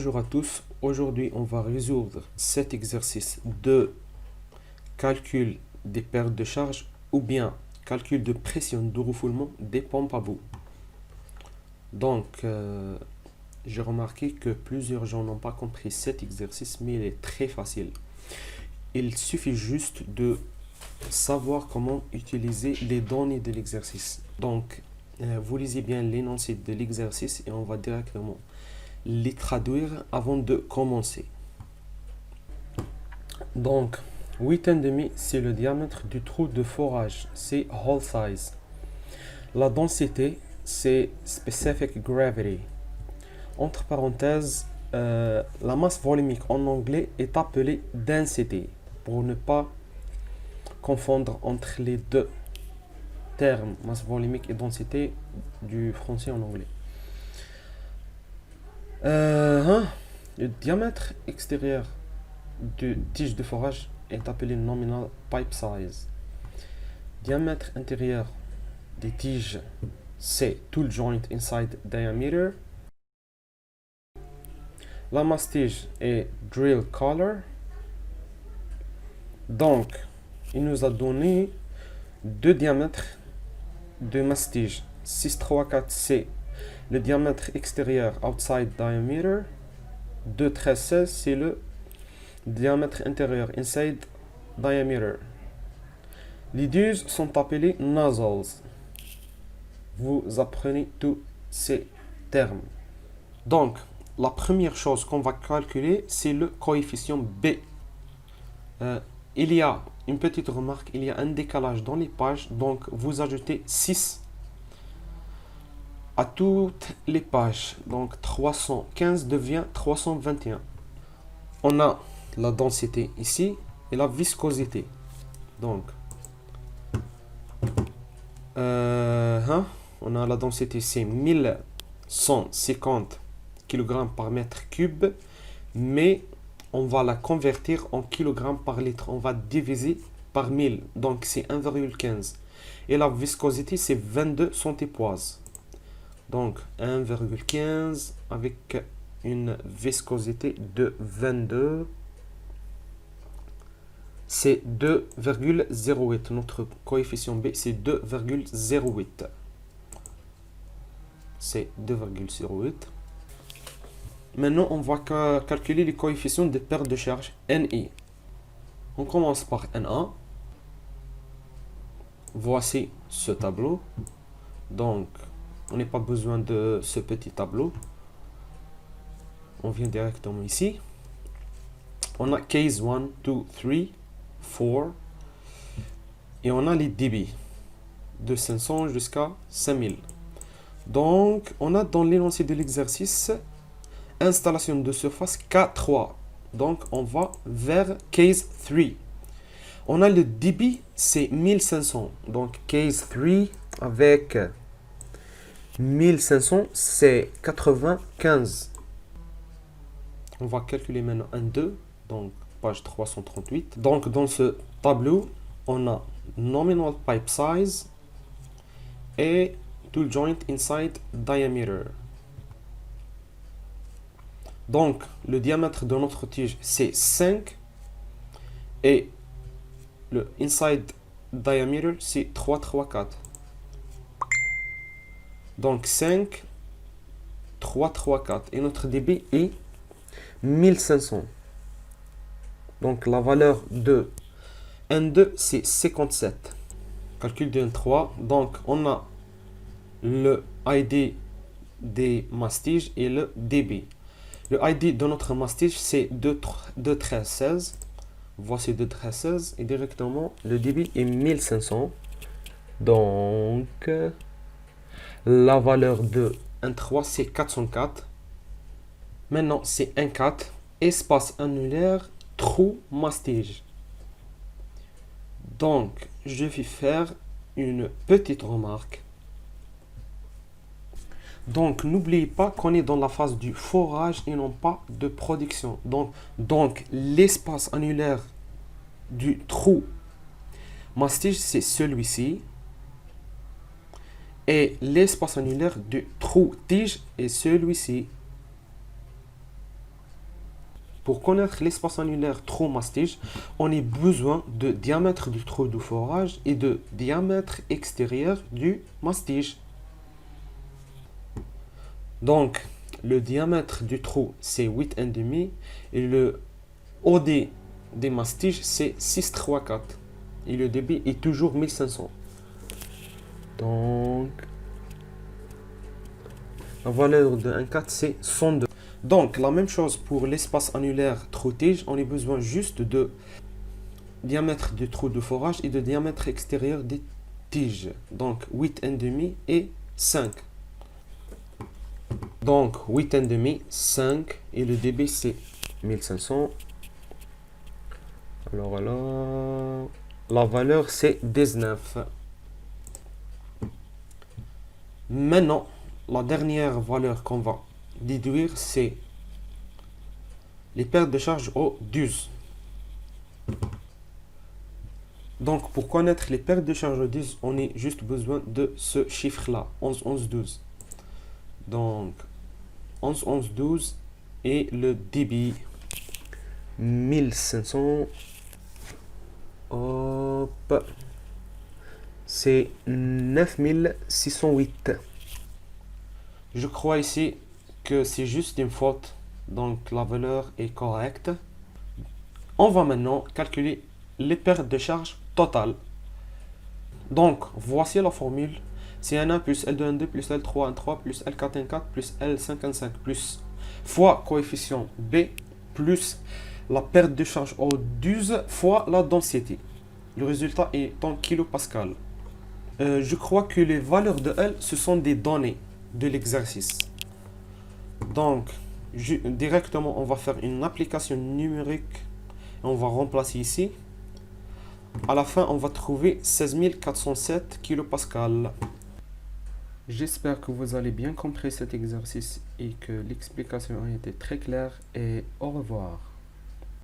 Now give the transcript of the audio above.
Bonjour à tous, aujourd'hui on va résoudre cet exercice de calcul des pertes de charge ou bien calcul de pression de refoulement des pompes à bout. Donc j'ai remarqué que plusieurs gens n'ont pas compris cet exercice, mais il est très facile. Il suffit juste de savoir comment utiliser les données de l'exercice. Donc vous lisez bien l'énoncé de l'exercice et on va directement les traduire avant de commencer. Donc 8,5 c'est le diamètre du trou de forage, c'est hole size. La densité c'est specific gravity. Entre parenthèses, la masse volumique en anglais est appelée density pour ne pas confondre entre les deux termes, masse volumique et densité du français en anglais. Le diamètre extérieur de tige de forage est appelé nominal pipe size. Diamètre intérieur des tiges, c'est tool joint inside diameter. La masse tige est drill color. Donc, il nous a donné deux diamètres de masse tige. 6,34 c'est le diamètre extérieur outside diameter. 2,13 c'est le diamètre intérieur inside diameter. Les duses sont appelées nozzles. Vous apprenez tous ces termes. Donc, la première chose qu'on va calculer, c'est le coefficient B. Il y a une petite remarque, il y a un décalage dans les pages, donc vous ajoutez 6 à toutes les pages. Donc 315 devient 321. On a la densité ici et la viscosité. Donc, on a la densité, c'est 1150 kg par mètre cube, mais on va la convertir en kg par litre. On va diviser par 1000, donc c'est 1,15. Et la viscosité, c'est 22 centipoises. Donc 1,15 avec une viscosité de 22, c'est 2,08. Notre coefficient B, c'est 2,08. C'est 2,08. Maintenant, on va calculer les coefficients de perte de charge NI. On commence par NA. Voici ce tableau. Donc, on n'a pas besoin de ce petit tableau. On vient directement ici. On a case 1, 2, 3, 4. Et on a les débits de 500 jusqu'à 5000. Donc, on a dans l'énoncé de l'exercice installation de surface K3. Donc, on va vers case 3. On a le débit, c'est 1500. Donc, case 3 avec 1500, c'est 95. On va calculer maintenant un 2. Donc, page 338. Donc, dans ce tableau, on a nominal pipe size et tool joint inside diameter. Donc, le diamètre de notre tige, c'est 5. Et le inside diameter, c'est 3,34. Donc, 5, 3,34. Et notre débit est 1500. Donc, la valeur de N2, c'est 57. Calcul de N3. Donc, on a le ID des mastiges et le débit. Le ID de notre mastige, c'est 2,1316. Voici 2,1316. Et directement, le débit est 1500. Donc, la valeur de 1,3, c'est 404. Maintenant, c'est 1,4. Espace annulaire, trou mastige. Donc, je vais faire une petite remarque. Donc, n'oubliez pas qu'on est dans la phase du forage et non pas de production. Donc l'espace annulaire du trou mastige, c'est celui-ci. Et l'espace annulaire du trou tige est celui-ci. Pour connaître l'espace annulaire trou-mastige, on a besoin de diamètre du trou de forage et de diamètre extérieur du mastige. Donc, le diamètre du trou, c'est 8,5 et le OD des mastiges, c'est 6,34. Et le débit est toujours 1500. Donc, la valeur de 1,4, c'est 102. Donc, la même chose pour l'espace annulaire trou-tige, on a besoin juste de diamètre du trou de forage et de diamètre extérieur des tiges. Donc, 8,5 et 5. Donc, 8,5, 5, et le débit, c'est 1500. Alors là, la valeur, c'est 19. Maintenant, la dernière valeur qu'on va déduire, c'est les pertes de charge au 12. Donc, pour connaître les pertes de charge au 12, on a juste besoin de ce chiffre-là, 11, 11, 12. Donc, 11, 11, 12 et le débit 1500. Hop. C'est 9608. Je crois ici que c'est juste une faute, donc la valeur est correcte. On va maintenant calculer les pertes de charge totales. Donc, voici la formule. C'est N1 plus L2 N2 plus L3 N3 plus L4 N4 plus L5 N5 plus fois coefficient B plus la perte de charge au 12 fois la densité. Le résultat est en kilopascal. Je crois que les valeurs de L, ce sont des données de l'exercice. Donc, directement, on va faire une application numérique. On va remplacer ici. À la fin, on va trouver 16 407 kilopascal. J'espère que vous avez bien compris cet exercice et que l'explication a été très claire, et au revoir.